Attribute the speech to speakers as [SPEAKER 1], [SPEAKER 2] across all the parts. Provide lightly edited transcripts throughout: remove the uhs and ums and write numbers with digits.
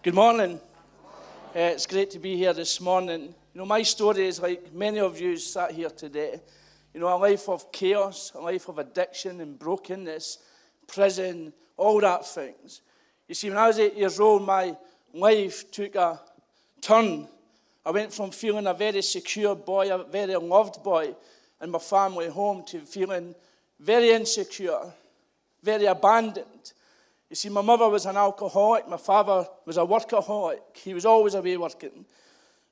[SPEAKER 1] Good morning. It's great to be here this morning. My story is like many of you sat here today. A life of chaos, a life of addiction and brokenness, prison, all that things. You see, when I was 8 years old, my life took a turn. I went from feeling a very secure boy, a very loved boy in my family home, to feeling very insecure, very abandoned. You see, my mother was an alcoholic. My father was a workaholic. He was always away working.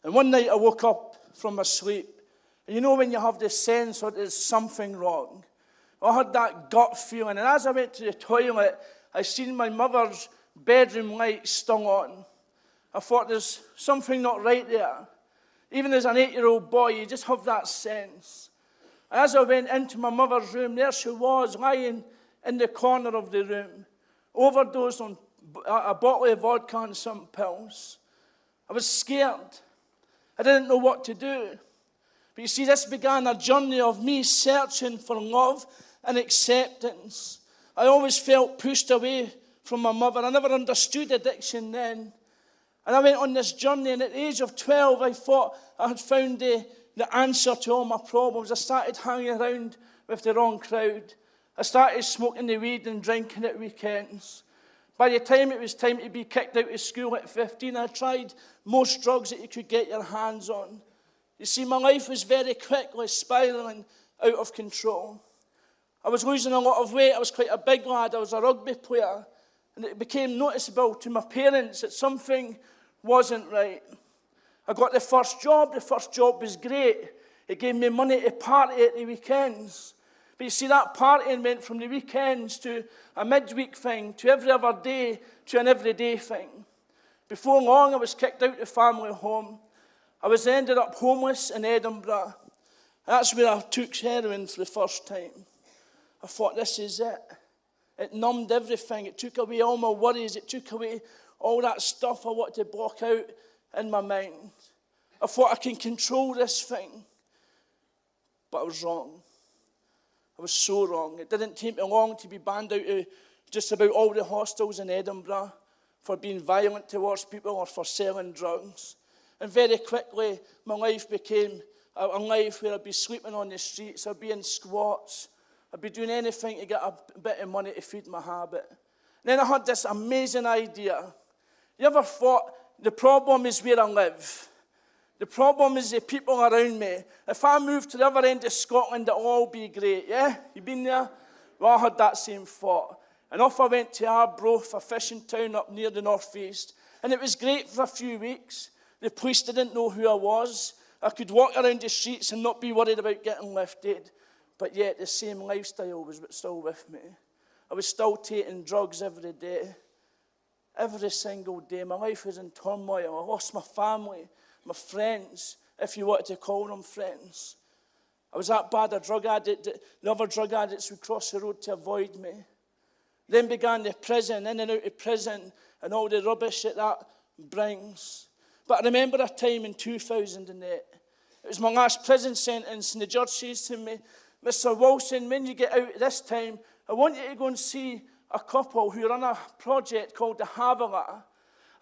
[SPEAKER 1] And one night I woke up from my sleep. And when you have this sense that there's something wrong? I had that gut feeling. And as I went to the toilet, I seen my mother's bedroom light stung on. I thought, there's something not right there. Even as an 8-year-old boy, you just have that sense. And as I went into my mother's room, there she was, lying in the corner of the room, overdosed on a bottle of vodka and some pills. I was scared. I didn't know what to do. But you see, this began a journey of me searching for love and acceptance. I always felt pushed away from my mother. I never understood addiction then. And I went on this journey, and at the age of 12, I thought I had found the answer to all my problems. I started hanging around with the wrong crowd. I started smoking the weed and drinking at weekends. By the time it was time to be kicked out of school at 15, I tried most drugs that you could get your hands on. You see, my life was very quickly spiraling out of control. I was losing a lot of weight. I was quite a big lad. I was a rugby player. And it became noticeable to my parents that something wasn't right. I got the first job. The first job was great. It gave me money to party at the weekends. But you see, that partying went from the weekends to a midweek thing, to every other day, to an everyday thing. Before long, I was kicked out of the family home. I ended up homeless in Edinburgh. That's where I took heroin for the first time. I thought, this is it. It numbed everything. It took away all my worries. It took away all that stuff I wanted to block out in my mind. I thought, I can control this thing. But I was wrong. I was so wrong. It didn't take me long to be banned out of just about all the hostels in Edinburgh for being violent towards people or for selling drugs. And very quickly, my life became a life where I'd be sleeping on the streets, I'd be in squats, I'd be doing anything to get a bit of money to feed my habit. And then I had this amazing idea. You ever thought, the problem is where I live? The problem is the people around me. If I moved to the other end of Scotland, it'll all be great, yeah? You been there? Well, I had that same thought. And off I went to Arbroath, a fishing town up near the northeast. And it was great for a few weeks. The police didn't know who I was. I could walk around the streets and not be worried about getting lifted. But yet the same lifestyle was still with me. I was still taking drugs every day. Every single day. My life was in turmoil. I lost my family. My friends, if you wanted to call them friends. I was that bad a drug addict that the other drug addicts would cross the road to avoid me. Then began the prison, in and out of prison, and all the rubbish that brings. But I remember a time in 2008. It was my last prison sentence, and the judge says to me, Mr. Wilson, when you get out this time, I want you to go and see a couple who run a project called the Havilah.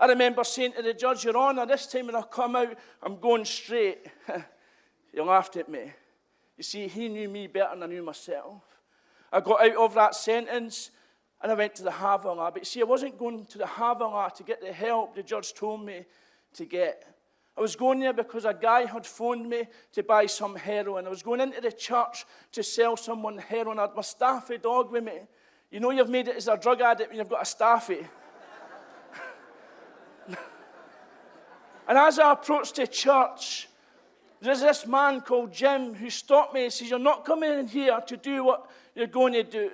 [SPEAKER 1] I remember saying to the judge, Your Honour, this time when I come out, I'm going straight. He laughed at me. You see, he knew me better than I knew myself. I got out of that sentence, and I went to the Havilah. But you see, I wasn't going to the Havilah to get the help the judge told me to get. I was going there because a guy had phoned me to buy some heroin. I was going into the church to sell someone heroin. I had my staffy dog with me. You know you've made it as a drug addict when you've got a staffy. And as I approached the church, there's this man called Jim who stopped me and says, You're not coming in here to do what you're going to do.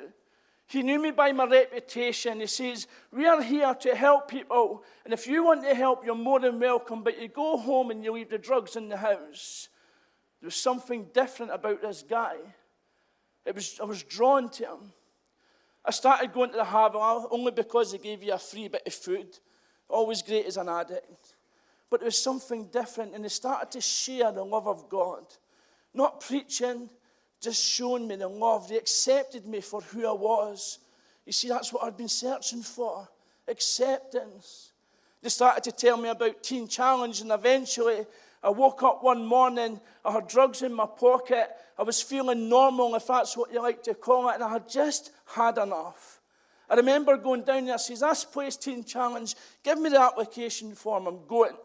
[SPEAKER 1] He knew me by my reputation. He says, We are here to help people. And if you want to help, you're more than welcome. But you go home and you leave the drugs in the house. There was something different about this guy. I was drawn to him. I started going to the Havilah only because they gave you a free bit of food. Always great as an addict. But there was something different, and they started to share the love of God. Not preaching, just showing me the love. They accepted me for who I was. You see, that's what I'd been searching for, acceptance. They started to tell me about Teen Challenge, and eventually I woke up one morning, I had drugs in my pocket, I was feeling normal, if that's what you like to call it, and I had just had enough. I remember going down there, I says, this place, Teen Challenge, give me the application form, I'm going.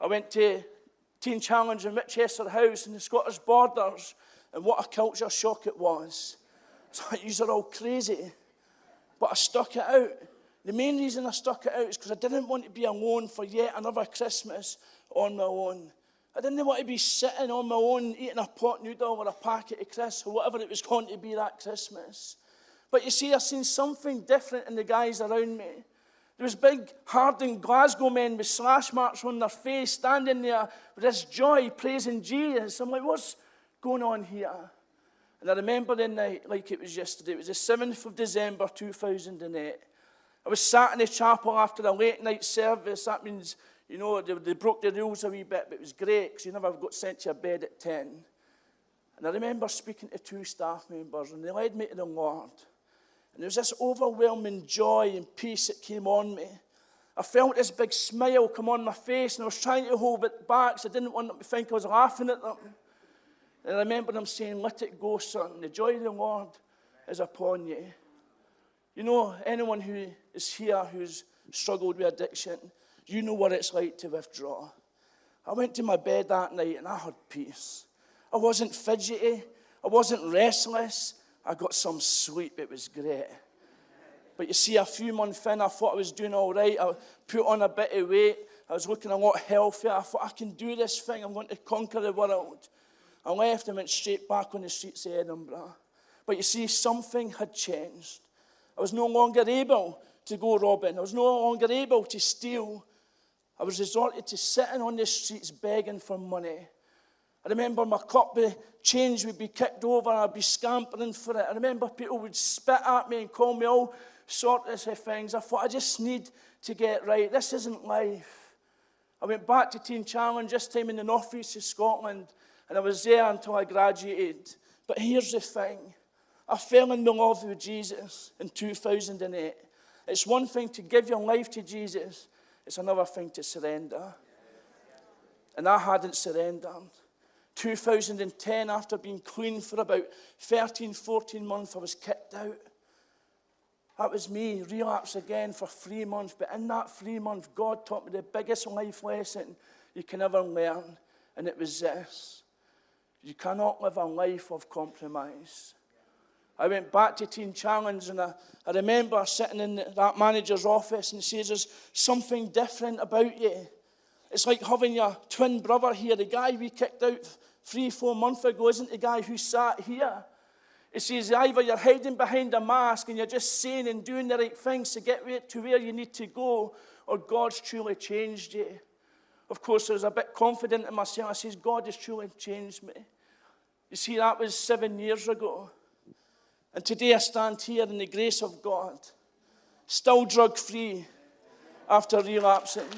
[SPEAKER 1] I went to Teen Challenge in Winchester House in the Scottish Borders, and what a culture shock it was. It's like, you're all crazy. But I stuck it out. The main reason I stuck it out is because I didn't want to be alone for yet another Christmas on my own. I didn't want to be sitting on my own eating a pot noodle or a packet of crisps or whatever it was going to be that Christmas. But you see, I seen something different in the guys around me. There was big, hardened Glasgow men with slash marks on their face standing there with this joy, praising Jesus. I'm like, what's going on here? And I remember the night like it was yesterday. It was the 7th of December, 2008. I was sat in the chapel after a late night service. That means, you know, they broke the rules a wee bit, but it was great because you never got sent to your bed at 10. And I remember speaking to 2 staff members, and they led me to the Lord. And there was this overwhelming joy and peace that came on me. I felt this big smile come on my face, and I was trying to hold it back so I didn't want them to think I was laughing at them. And I remember them saying, let it go, son. The joy of the Lord is upon you. You know, anyone who is here who's struggled with addiction, you know what it's like to withdraw. I went to my bed that night and I had peace. I wasn't fidgety. I wasn't restless. I got some sleep. It was great. But you see, a few months in, I thought I was doing all right. I put on a bit of weight. I was looking a lot healthier. I thought, I can do this thing. I'm going to conquer the world. I left and went straight back on the streets of Edinburgh. But you see, something had changed. I was no longer able to go robbing. I was no longer able to steal. I was resorted to sitting on the streets begging for money. I remember my cup of change would be kicked over and I'd be scampering for it. I remember people would spit at me and call me all sorts of things. I thought, I just need to get right. This isn't life. I went back to Teen Challenge, this time in the northeast of Scotland, and I was there until I graduated. But here's the thing. I fell in love with Jesus in 2008. It's one thing to give your life to Jesus. It's another thing to surrender. And I hadn't surrendered. 2010, after being clean for about 13, 14 months, I was kicked out. That was me, relapse again for 3 months. But in that 3 months, God taught me the biggest life lesson you can ever learn. And it was this. You cannot live a life of compromise. I went back to Teen Challenge, and I remember sitting in that manager's office, and he says, there's something different about you. It's like having your twin brother here. The guy we kicked out 3-4 months ago isn't the guy who sat here. He says, either you're hiding behind a mask and you're just saying and doing the right things to get to where you need to go, or God's truly changed you. Of course, I was a bit confident in myself. I says, God has truly changed me. You see, that was 7 years ago. And today I stand here in the grace of God, still drug-free after relapsing.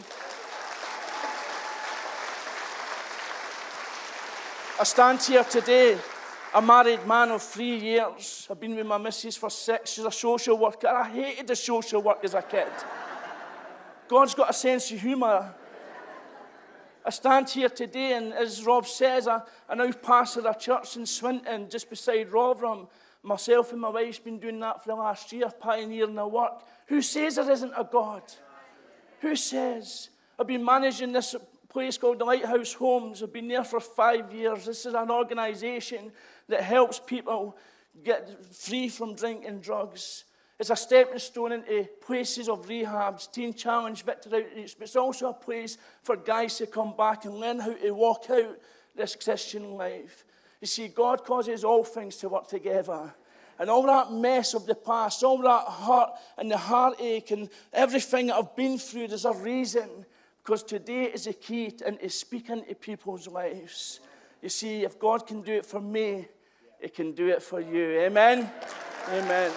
[SPEAKER 1] I stand here today, a married man of 3 years. I've been with my missus for 6. She's a social worker. I hated the social work as a kid. God's got a sense of humour. I stand here today, and as Rob says, I now pastor a church in Swinton, just beside Rotherham. Myself and my wife's been doing that for the last year, pioneering the work. Who says there isn't a God? Who says? I've been managing this place called the Lighthouse Homes. I've been there for 5 years. This is an organisation that helps people get free from drink and drugs. It's a stepping stone into places of rehabs, Teen Challenge, Victor Outreach, but it's also a place for guys to come back and learn how to walk out this Christian life. You see, God causes all things to work together. And all that mess of the past, all that hurt and the heartache and everything that I've been through, there's a reason. Because today is a key into speaking to people's lives. You see, if God can do it for me, He can do it for you. Amen? Amen.